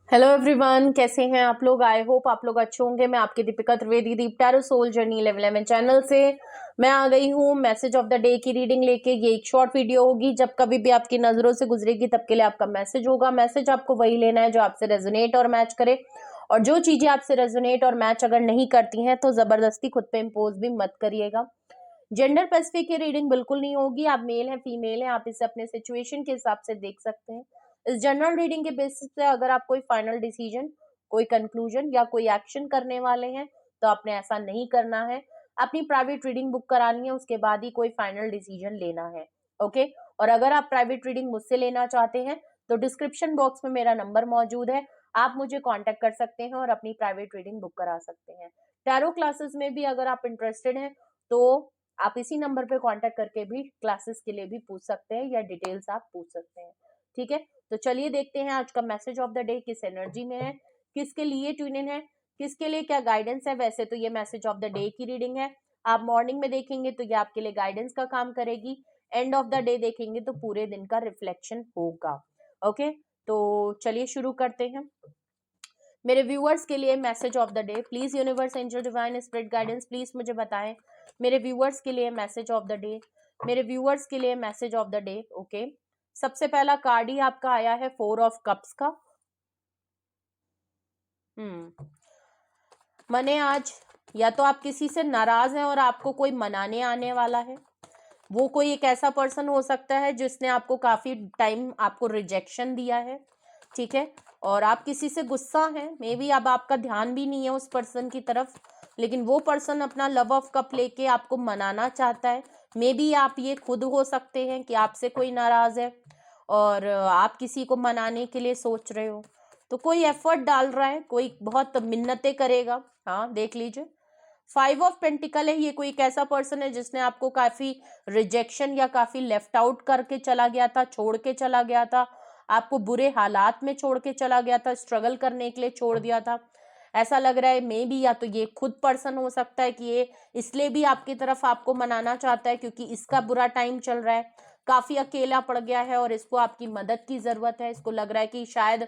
Hello everyone, कैसे हैं आप लोग। आई होप आप लोग अच्छे होंगे। मैं आपकी दीपिका त्रिवेदी दीप टैरो सोल जर्नी 11 चैनल से मैं आ गई हूँ मैसेज ऑफ द डे की रीडिंग लेके। ये एक शॉर्ट वीडियो होगी, जब कभी भी आपकी नजरों से गुजरेगी तब के लिए आपका मैसेज होगा। मैसेज आपको वही लेना है जो आपसे रेजोनेट और मैच करे, और जो चीजें आपसे रेजोनेट और मैच अगर नहीं करती हैं तो जबरदस्ती खुद पे इम्पोज भी मत करिएगा। जेंडर स्पेसिफिक ये रीडिंग बिल्कुल नहीं होगी। आप मेल है फीमेल है, आप इसे अपने सिचुएशन के हिसाब से देख सकते हैं। इस जनरल रीडिंग के बेसिस पे अगर आप कोई फाइनल डिसीजन, कोई कंक्लूजन या कोई एक्शन करने वाले हैं तो आपने ऐसा नहीं करना है। अपनी प्राइवेट रीडिंग बुक करानी है, उसके बाद ही कोई फाइनल डिसीजन लेना है। ओके। और अगर आप प्राइवेट रीडिंग मुझसे लेना चाहते हैं तो डिस्क्रिप्शन बॉक्स में मेरा नंबर मौजूद है, आप मुझे कांटेक्ट कर सकते हैं और अपनी प्राइवेट रीडिंग बुक करा सकते हैं। टैरो क्लासेस में भी अगर आप इंटरेस्टेड हैं तो आप इसी नंबर पे कांटेक्ट करके भी क्लासेस के लिए भी पूछ सकते हैं या डिटेल्स आप पूछ सकते हैं। ठीक है, तो चलिए देखते हैं आज का मैसेज ऑफ द डे किस एनर्जी में है, किसके लिए ट्यून इन है, किसके लिए क्या गाइडेंस है। वैसे तो ये मैसेज ऑफ द डे की रीडिंग है, आप मॉर्निंग में देखेंगे तो ये आपके लिए गाइडेंस का काम करेगी, एंड ऑफ द डे देखेंगे तो पूरे दिन का रिफ्लेक्शन होगा। ओके, तो चलिए शुरू करते हैं। मेरे व्यूअर्स के लिए message of the day, please universe angel divine spirit guidance please मुझे बताएं मेरे व्यूअर्स के लिए मैसेज ऑफ द डे, मेरे व्यूअर्स के लिए message of the day. Okay, सबसे पहला कार्ड ही आपका आया है 4 ऑफ कप्स का। मने आज या तो आप किसी से नाराज हैं और आपको कोई मनाने आने वाला है। वो कोई एक ऐसा पर्सन हो सकता है जिसने आपको काफी टाइम आपको रिजेक्शन दिया है। ठीक है, और आप किसी से गुस्सा हैं, मे बी अब आपका ध्यान भी नहीं है उस पर्सन की तरफ, लेकिन वो पर्सन अपना लव ऑफ कप लेके आपको मनाना चाहता है। मे बी आप ये खुद हो सकते हैं कि आपसे कोई नाराज है और आप किसी को मनाने के लिए सोच रहे हो, तो कोई एफर्ट डाल रहा है, कोई बहुत मिन्नतें करेगा। हाँ, देख लीजिए 5 ऑफ पेंटिकल है। ये कोई एक ऐसा पर्सन है जिसने आपको काफी रिजेक्शन या काफी लेफ्ट आउट करके चला गया था, छोड़ के चला गया था, आपको बुरे हालात में छोड़ के चला गया था, स्ट्रगल करने के लिए छोड़ दिया था। ऐसा लग रहा है मे बी या तो ये खुद पर्सन हो सकता है कि ये इसलिए भी आपकी तरफ आपको मनाना चाहता है क्योंकि इसका बुरा टाइम चल रहा है, काफी अकेला पड़ गया है और इसको आपकी मदद की जरूरत है। इसको लग रहा है कि शायद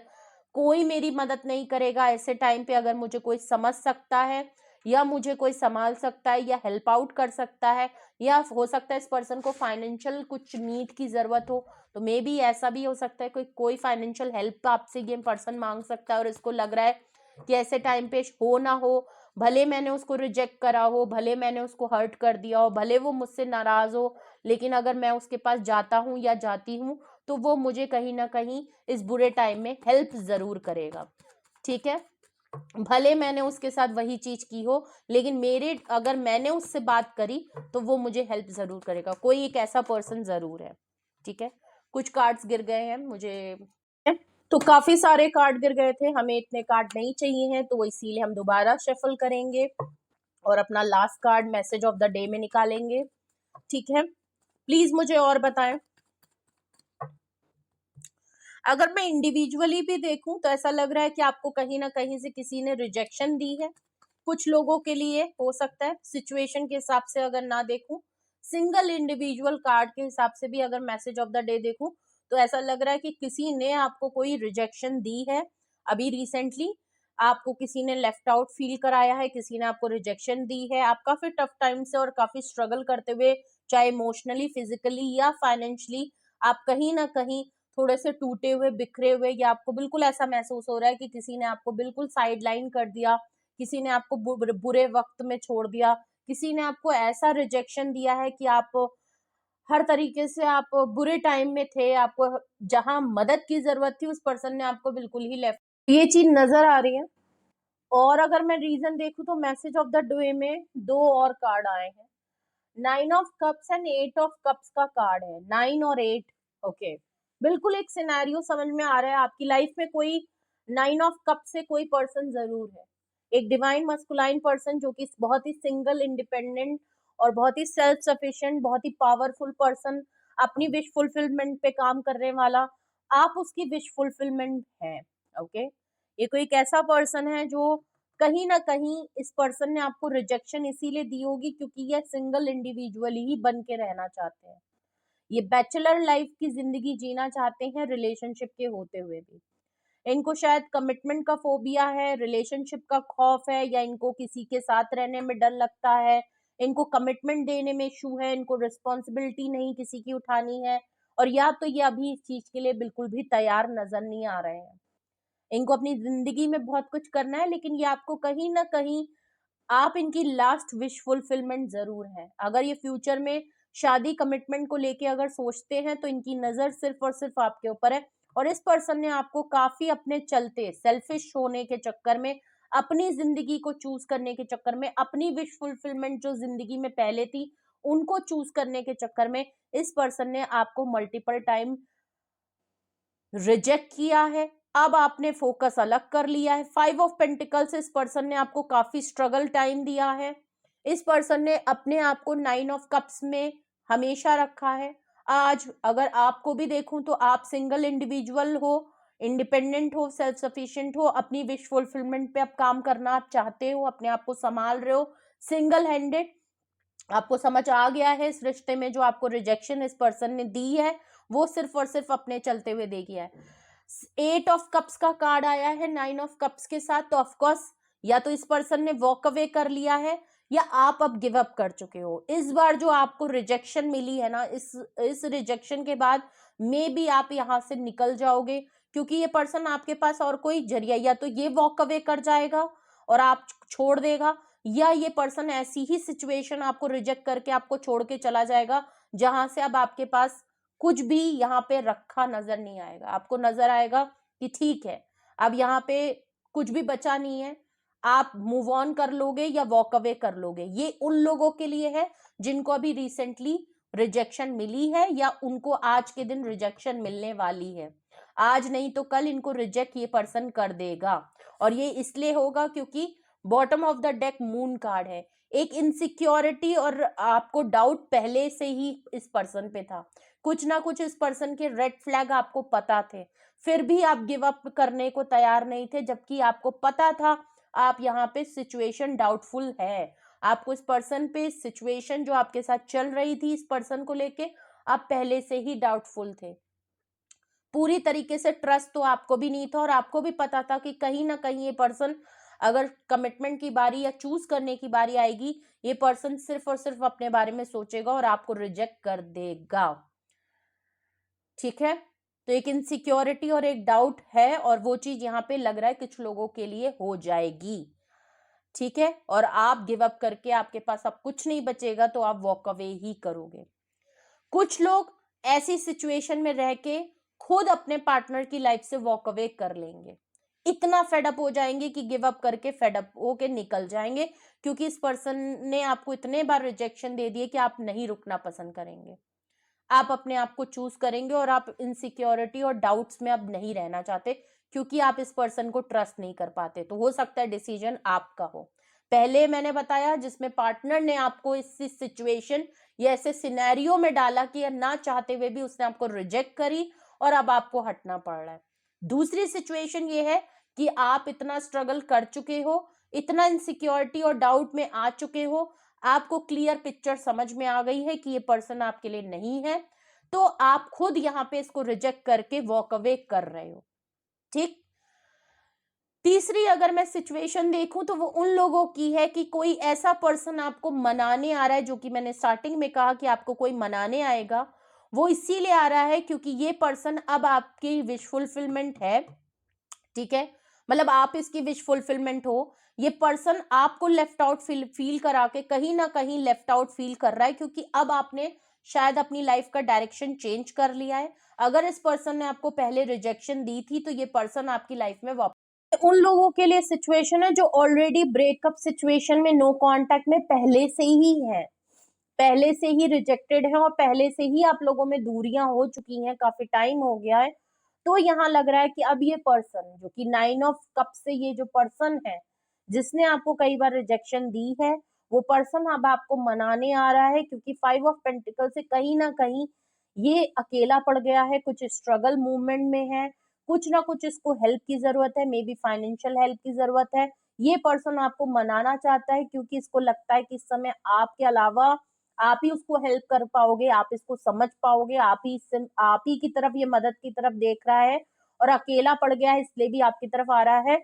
कोई मेरी मदद नहीं करेगा ऐसे टाइम पे, अगर मुझे कोई समझ सकता है या मुझे कोई संभाल सकता है या हेल्प आउट कर सकता है, या हो सकता है इस पर्सन को फाइनेंशियल कुछ नीड की जरूरत हो, तो मे बी ऐसा भी हो सकता है कोई कोई फाइनेंशियल हेल्प आपसे ये पर्सन मांग सकता है और इसको लग रहा है कि ऐसे टाइम पे हो ना हो, भले मैंने उसको रिजेक्ट करा हो, भले मैंने उसको हर्ट कर दिया हो, भले वो मुझसे नाराज हो, लेकिन अगर मैं उसके पास जाता हूँ या जाती हूँ तो वो मुझे कहीं ना कहीं इस बुरे टाइम में हेल्प जरूर करेगा। ठीक है, भले मैंने उसके साथ वही चीज की हो, लेकिन मेरे अगर मैंने उससे बात करी तो वो मुझे हेल्प जरूर करेगा। कोई एक ऐसा पर्सन जरूर है। ठीक है, कुछ कार्ड्स गिर गए हैं मुझे, तो काफी सारे कार्ड गिर गए थे, हमें इतने कार्ड नहीं चाहिए हैं, तो वो इसीलिए हम दोबारा शफल करेंगे और अपना last card message of the day में निकालेंगे। ठीक है, प्लीज मुझे और बताएं। अगर मैं इंडिविजुअली भी देखूं तो ऐसा लग रहा है कि आपको कहीं ना कहीं से किसी ने रिजेक्शन दी है। कुछ लोगों के लिए हो सकता है, सिचुएशन के हिसाब से अगर ना देखूं, सिंगल इंडिविजुअल कार्ड के हिसाब से भी अगर मैसेज ऑफ द डे देखूं तो ऐसा लग रहा है कि किसी ने आपको कोई रिजेक्शन दी है अभी रिसेंटली, आपको किसी ने लेफ्ट आउट फील कराया है, किसी ने आपको रिजेक्शन दी है, आप काफी टफ टाइम से और काफी स्ट्रगल करते हुए, चाहे इमोशनली, फिजिकली या फाइनेंशियली, आप कहीं ना कहीं थोड़े से टूटे हुए, बिखरे हुए, या आपको बिल्कुल ऐसा महसूस हो रहा है कि किसी ने आपको बिल्कुल साइड लाइन कर दिया, किसी ने आपको बुरे वक्त में छोड़ दिया, किसी ने आपको ऐसा रिजेक्शन दिया है कि आप हर तरीके से आप बुरे टाइम में थे, आपको जहां मदद की जरूरत थी उस पर्सन ने आपको बिल्कुल ही लेफ्ट, ये चीज नजर आ रही है। और अगर मैं रीजन देखूं तो मैसेज ऑफ द डे में 2 और कार्ड आए हैं, 9 of cups and 8 of cups का कार्ड है, 9 और 8। ओके, बिल्कुल एक सिनेरियो समझ में आ रहा है, आपकी लाइफ में कोई 9 ऑफ कप से कोई पर्सन जरूर है, एक डिवाइन मस्कुलाइन पर्सन जो कि बहुत ही सिंगल, इंडिपेंडेंट और बहुत ही सेल्फ सफिशिएंट, बहुत ही पावरफुल पर्सन, अपनी विश फुलफिलमेंट पे काम करने वाला, आप उसकी विश फुलफिलमेंट है। ओके, ये कोई एक ऐसा पर्सन है जो कहीं ना कहीं इस पर्सन ने आपको रिजेक्शन इसीलिए दी होगी क्योंकि ये सिंगल इंडिविजुअल ही बन के रहना चाहते हैं, ये बैचलर लाइफ की जिंदगी जीना चाहते हैं रिलेशनशिप के होते हुए भी। इनको शायद कमिटमेंट का फोबिया है, रिलेशनशिप का खौफ है, या इनको किसी के साथ रहने में डर लगता है, इनको कमिटमेंट देने में इशू है, इनको रिस्पॉन्सिबिलिटी नहीं किसी की उठानी है, और या तो ये अभी इस चीज के लिए बिल्कुल भी तैयार नजर नहीं आ रहे हैं। इनको अपनी जिंदगी में बहुत कुछ करना है, लेकिन ये आपको कहीं ना कहीं आप इनकी लास्ट विश फुलफिलमेंट जरूर है। अगर ये फ्यूचर में शादी कमिटमेंट को लेके अगर सोचते हैं तो इनकी नजर सिर्फ और सिर्फ आपके ऊपर है, और इस पर्सन ने आपको काफी अपने चलते सेल्फिश होने के चक्कर में, अपनी जिंदगी को चूज करने के चक्कर में, अपनी विश फुलफिलमेंट जो जिंदगी में पहले थी उनको चूज करने के चक्कर में, इस पर्सन ने आपको मल्टीपल टाइम रिजेक्ट किया है। अब आपने फोकस अलग कर लिया है। 5 ऑफ पेंटिकल्स, इस पर्सन ने आपको काफी स्ट्रगल टाइम दिया है। इस पर्सन ने अपने आप को 9 ऑफ कप्स में हमेशा रखा है। आज अगर आपको भी देखूं तो आप सिंगल इंडिविजुअल हो, इंडिपेंडेंट हो, सेल्फ सफिशिएंट हो, अपनी विश फुलफिलमेंट पे अब काम करना आप चाहते हो, अपने आप को संभाल रहे हो सिंगल हैंडेड। आपको समझ आ गया है इस रिश्ते में जो आपको रिजेक्शन इस पर्सन ने दी है वो सिर्फ और सिर्फ अपने चलते हुए दे गया है। 8 ऑफ कप्स का कार्ड आया है 9 ऑफ कप्स के साथ, तो ऑफकोर्स या तो इस पर्सन ने वॉक अवे कर लिया है, या आप अब गिव अप कर चुके हो। इस बार जो आपको रिजेक्शन मिली है ना, इस रिजेक्शन के बाद मे बी आप यहाँ से निकल जाओगे, क्योंकि ये पर्सन आपके पास और कोई जरिया, या तो ये वॉक अवे कर जाएगा और आप छोड़ देगा, या ये पर्सन ऐसी ही सिचुएशन आपको रिजेक्ट करके आपको छोड़ के चला जाएगा जहां से अब आपके पास कुछ भी यहाँ पे रखा नजर नहीं आएगा। आपको नजर आएगा कि ठीक है अब यहाँ पे कुछ भी बचा नहीं है, आप मूव ऑन कर लोगे या वॉक अवे कर लोगे। ये उन लोगों के लिए है जिनको अभी रिसेंटली रिजेक्शन मिली है, या उनको आज के दिन रिजेक्शन मिलने वाली है। आज नहीं तो कल इनको रिजेक्ट ये पर्सन कर देगा, और ये इसलिए होगा क्योंकि bottom of the deck moon card है। एक इनसिक्योरिटी और आपको डाउट पहले से ही इस पर्सन पे था, कुछ ना कुछ इस पर्सन के रेड फ्लैग आपको पता थे, फिर भी आप गिव अप करने को तैयार नहीं थे, जबकि आपको पता था आप यहाँ पे सिचुएशन डाउटफुल है। आपको इस पर्सन पे सिचुएशन जो आपके साथ चल रही थी इस पर्सन को लेके, आप पहले से ही डाउटफुल थे। पूरी तरीके से ट्रस्ट तो आपको भी नहीं था, और आपको भी पता था कि कहीं ना कहीं ये पर्सन, अगर कमिटमेंट की बारी या चूज करने की बारी आएगी, ये पर्सन सिर्फ और सिर्फ अपने बारे में सोचेगा और आपको रिजेक्ट कर देगा। ठीक है, तो एक इनसिक्योरिटी और एक डाउट है, और वो चीज यहाँ पे लग रहा है कुछ लोगों के लिए हो जाएगी। ठीक है, और आप गिव अप करके आपके पास अब कुछ नहीं बचेगा तो आप वॉक अवे ही करोगे। कुछ लोग ऐसी सिचुएशन में रह के खुद अपने पार्टनर की लाइफ से वॉक अवे कर लेंगे, इतना फेडअप हो जाएंगे कि गिव अप करके फेडअप होके निकल जाएंगे, क्योंकि इस पर्सन ने आपको इतने बार रिजेक्शन दे दिए कि आप नहीं रुकना पसंद करेंगे। आप अपने आप को चूज करेंगे, और आप इनसिक्योरिटी और डाउट्स में अब नहीं रहना चाहते, क्योंकि आप इस पर्सन को ट्रस्ट नहीं कर पाते। तो हो सकता है डिसीजन आपका हो। पहले मैंने बताया जिसमें पार्टनर ने आपको इस सिचुएशन या ऐसे सिनेरियो में डाला कि ना चाहते हुए भी उसने आपको रिजेक्ट करी, और अब आपको हटना पड़ रहा है। दूसरी सिचुएशन ये है कि आप इतना स्ट्रगल कर चुके हो, इतना इनसिक्योरिटी और डाउट में आ चुके हो, आपको क्लियर पिक्चर समझ में आ गई है कि ये पर्सन आपके लिए नहीं है, तो आप खुद यहाँ पे इसको रिजेक्ट करके वॉक अवे कर रहे हो। ठीक। तीसरी अगर मैं सिचुएशन देखूं तो वो उन लोगों की है कि कोई ऐसा पर्सन आपको मनाने आ रहा है, जो कि मैंने स्टार्टिंग में कहा कि आपको कोई मनाने आएगा। वो इसीलिए आ रहा है क्योंकि ये पर्सन अब आपकी विश फुलफिलमेंट है। ठीक है, मतलब आप इसकी विश फुलफिलमेंट हो। ये पर्सन आपको लेफ्ट आउट फील करा के कहीं ना कहीं लेफ्ट आउट फील कर रहा है, क्योंकि अब आपने शायद अपनी लाइफ का डायरेक्शन चेंज कर लिया है। अगर इस पर्सन ने आपको पहले रिजेक्शन दी थी तो ये पर्सन आपकी लाइफ में वापस, उन लोगों के लिए सिचुएशन है जो ऑलरेडी ब्रेकअप सिचुएशन में, नो कांटेक्ट में पहले से ही है, पहले से ही रिजेक्टेड है, और पहले से ही आप लोगों में दूरियां हो चुकी हैं, काफी टाइम हो गया है। तो यहाँ लग रहा है कि अब ये पर्सन जो कि 9 ऑफ कप से, ये जो पर्सन है जिसने आपको कई बार रिजेक्शन दी है, वो पर्सन अब आपको मनाने आ रहा है, क्योंकि 5 ऑफ पेंटिकल से कहीं ना कहीं ये अकेला पड़ गया है, कुछ स्ट्रगल मूवमेंट में है, कुछ ना कुछ इसको हेल्प की जरूरत है, मे बी फाइनेंशियल हेल्प की जरूरत है। ये पर्सन आपको मनाना चाहता है क्योंकि इसको लगता है कि इस समय आपके अलावा आप ही उसको हेल्प कर पाओगे, आप इसको समझ पाओगे, आप ही की तरफ, ये मदद की तरफ देख रहा है, और अकेला पड़ गया है इसलिए भी आपकी तरफ आ रहा है।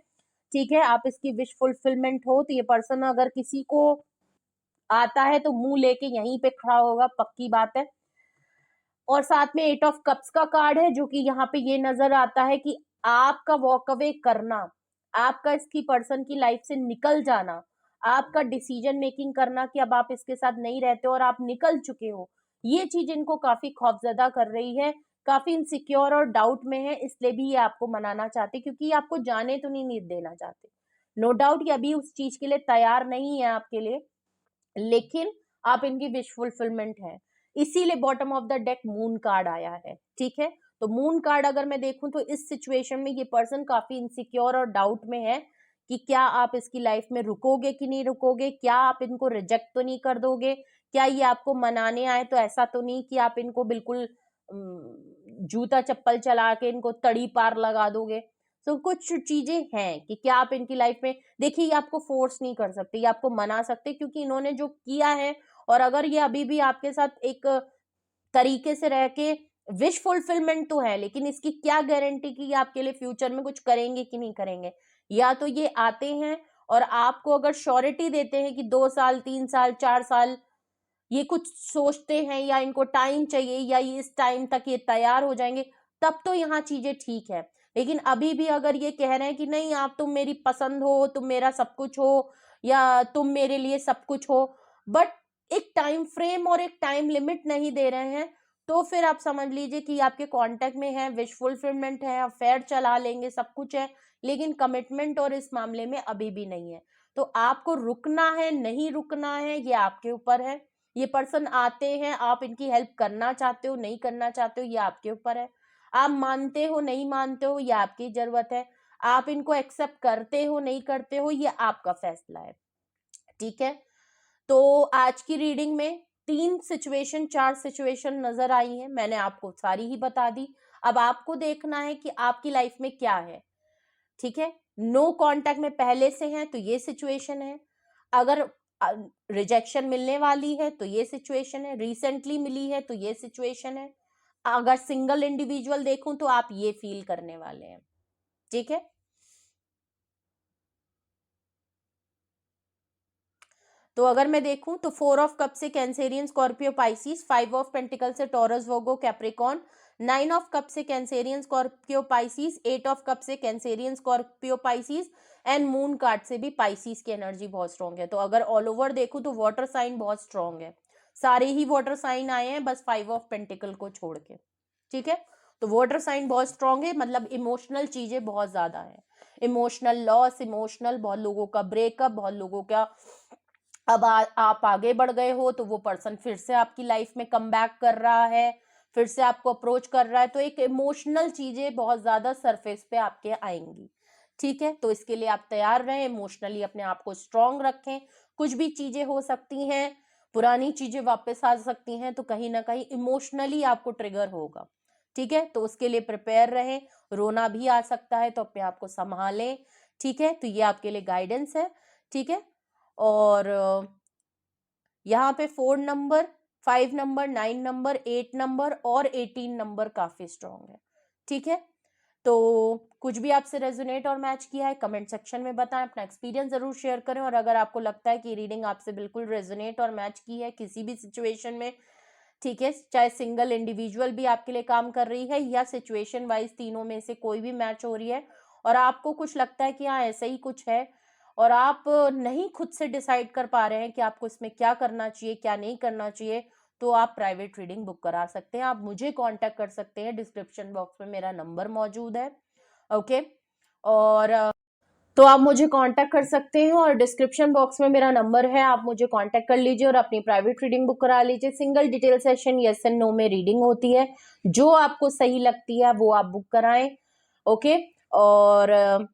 ठीक है, आप इसकी विश फुलफिलमेंट हो तो ये पर्सन अगर किसी को आता है तो मुंह लेके यहीं पे खड़ा होगा, पक्की बात है। और साथ में 8 ऑफ कप्स का कार्ड है, जो कि यहाँ पे ये नजर आता है कि आपका वॉक अवे करना, आपका इसकी पर्सन की लाइफ से निकल जाना, आपका डिसीजन मेकिंग करना कि अब आप इसके साथ नहीं रहते और आप निकल चुके हो, ये चीज इनको काफी खौफजदा कर रही है, काफी इनसिक्योर और डाउट में है, इसलिए भी ये आपको मनाना चाहते, क्योंकि ये आपको जाने तो नहीं देना चाहते। नो डाउट ये अभी उस चीज के लिए तैयार नहीं है आपके लिए, लेकिन आप इनकी विश फुलफिलमेंट है, इसीलिए bottom of the deck moon card आया है। ठीक है, तो मून कार्ड अगर मैं देखूं तो इस सिचुएशन में ये पर्सन काफी इनसिक्योर और डाउट में है कि क्या आप इसकी लाइफ में रुकोगे कि नहीं रुकोगे, क्या आप इनको रिजेक्ट तो नहीं कर दोगे, क्या ये आपको मनाने आए तो ऐसा तो नहीं कि आप इनको बिल्कुल जूता चप्पल चला के इनको तड़ी पार लगा दोगे। तो कुछ चीजें हैं कि क्या आप इनकी लाइफ में, देखिए ये आपको फोर्स नहीं कर सकते, ये आपको मना सकते, क्योंकि इन्होंने जो किया है, और अगर ये अभी भी आपके साथ एक तरीके से रह के, विश फुलफिलमेंट तो है, लेकिन इसकी क्या गारंटी कि ये आपके लिए फ्यूचर में कुछ करेंगे कि नहीं करेंगे। या तो ये आते हैं और आपको अगर श्योरिटी देते हैं कि 2 साल 3 साल 4 साल ये कुछ सोचते हैं या इनको टाइम चाहिए या ये इस टाइम तक ये तैयार हो जाएंगे, तब तो यहाँ चीजें ठीक है। लेकिन अभी भी अगर ये कह रहे हैं कि नहीं आप, तुम मेरी पसंद हो, तुम मेरा सब कुछ हो, या तुम मेरे लिए सब कुछ हो, बट एक टाइम फ्रेम और एक टाइम लिमिट नहीं दे रहे हैं, तो फिर आप समझ लीजिए कि आपके कांटेक्ट में है, विश फुलफिलमेंट है, अफेयर चला लेंगे, सब कुछ है, लेकिन कमिटमेंट और इस मामले में अभी भी नहीं है। तो आपको रुकना है नहीं रुकना है ये आपके ऊपर है। ये पर्सन आते हैं, आप इनकी हेल्प करना चाहते हो नहीं करना चाहते हो ये आपके ऊपर है। आप मानते हो नहीं मानते हो ये आपकी जरूरत है। आप इनको एक्सेप्ट करते हो नहीं करते हो ये आपका फैसला है। ठीक है, तो आज की रीडिंग में 4 सिचुएशन नजर आई हैं, मैंने आपको सारी ही बता दी। अब आपको देखना है कि आपकी लाइफ में क्या है। ठीक है, नो कांटेक्ट में पहले से हैं तो ये सिचुएशन है, अगर रिजेक्शन मिलने वाली है तो ये सिचुएशन है, रिसेंटली मिली है तो ये सिचुएशन है, अगर सिंगल इंडिविजुअल देखूं तो आप ये फील करने वाले हैं। ठीक है, तो अगर मैं देखूं तो 4 ऑफ कप से Cancerian Scorpio Pisces, 5 of pentacle से Taurus Virgo Capricorn, 9 of cup से Cancerian Scorpio Pisces, 8 of cup से Cancerian Scorpio Pisces, and moon card से भी पाइसिस की एनर्जी बहुत स्ट्रॉन्ग है। तो अगर ऑल ओवर देखूं तो वाटर साइन बहुत स्ट्रॉन्ग है, सारे ही वाटर साइन आए हैं बस 5 ऑफ पेंटिकल को छोड़ के। ठीक है, तो वाटर साइन बहुत स्ट्रॉन्ग है, मतलब इमोशनल चीजें बहुत ज्यादा है, इमोशनल लॉस, इमोशनल, बहुत लोगों का ब्रेकअप, बहुत लोगों का, अब आप आगे बढ़ गए हो तो वो पर्सन फिर से आपकी लाइफ में कम बैक कर रहा है, फिर से आपको अप्रोच कर रहा है, तो एक इमोशनल चीजें बहुत ज्यादा सरफेस पे आपके आएंगी। ठीक है, तो इसके लिए आप तैयार रहें, इमोशनली अपने आप को स्ट्रांग रखें, कुछ भी चीजें हो सकती हैं, पुरानी चीजें वापस आ सकती हैं, तो कहीं ना कहीं इमोशनली आपको ट्रिगर होगा। ठीक है, तो उसके लिए प्रिपेयर रहें, रोना भी आ सकता है तो अपने आप को संभालें। ठीक है, तो ये आपके लिए गाइडेंस है। ठीक है, और यहाँ पे 4 नंबर, 5 नंबर, 9 नंबर, 8 नंबर और 18 नंबर काफी स्ट्रॉन्ग है। ठीक है, तो कुछ भी आपसे रेजोनेट और मैच किया है कमेंट सेक्शन में बताएं, अपना एक्सपीरियंस जरूर शेयर करें, और अगर आपको लगता है कि रीडिंग आपसे बिल्कुल रेजोनेट और मैच की है किसी भी सिचुएशन में, ठीक है, चाहे सिंगल इंडिविजुअल भी आपके लिए काम कर रही है या सिचुएशन वाइज तीनों में से कोई भी मैच हो रही है, और आपको कुछ लगता है कि हाँ ऐसा ही कुछ है, और आप नहीं खुद से डिसाइड कर पा रहे हैं कि आपको इसमें क्या करना चाहिए क्या नहीं करना चाहिए, तो आप प्राइवेट रीडिंग बुक करा सकते हैं, आप मुझे कांटेक्ट कर सकते हैं, डिस्क्रिप्शन बॉक्स में मेरा नंबर मौजूद है। ओके, और तो आप मुझे कांटेक्ट कर सकते हैं, और डिस्क्रिप्शन बॉक्स में मेरा नंबर है, आप मुझे कांटेक्ट कर लीजिए और अपनी प्राइवेट रीडिंग बुक करा लीजिए। Single detail session yes and no में रीडिंग होती है, जो आपको सही लगती है वो आप बुक कराएं। ओके, और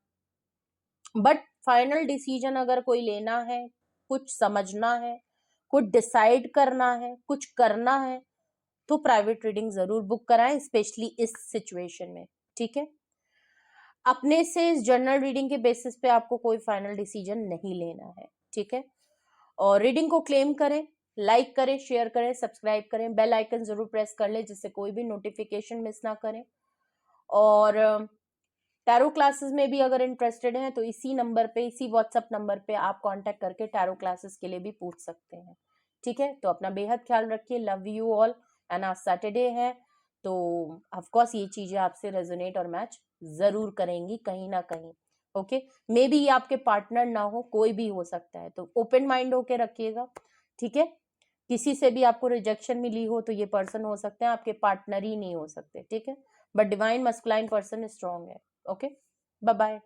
बट फाइनल डिसीजन अगर कोई लेना है, कुछ समझना है, कुछ डिसाइड करना है, कुछ करना है, तो प्राइवेट रीडिंग जरूर बुक कराएं, स्पेशली इस सिचुएशन में। ठीक है, अपने से इस जर्नल रीडिंग के बेसिस पे आपको कोई फाइनल डिसीजन नहीं लेना है। ठीक है, और रीडिंग को क्लेम करें, लाइक करें, शेयर करें, सब्सक्राइब करें, बेल आइकन जरूर प्रेस कर लें जिससे कोई भी नोटिफिकेशन मिस ना करें। और टैरो क्लासेस में भी अगर इंटरेस्टेड हैं तो इसी नंबर पे, इसी व्हाट्सएप नंबर पे आप कांटेक्ट करके टैरो क्लासेस के लिए भी पूछ सकते हैं। ठीक है, तो अपना बेहद ख्याल रखिए। Love you all. एंड आज सैटरडे है तो ऑफ कोर्स ये चीजें आपसे रेजोनेट और मैच जरूर करेंगी कहीं ना कहीं। ओके, मे बी ये आपके पार्टनर ना हो, कोई भी हो सकता है, तो ओपन माइंड होके रखिएगा। ठीक है, किसी से भी आपको रिजेक्शन मिली हो तो ये पर्सन हो सकते हैं, आपके पार्टनर ही नहीं हो सकते। ठीक है, but divine masculine person strong है। Okay, bye bye.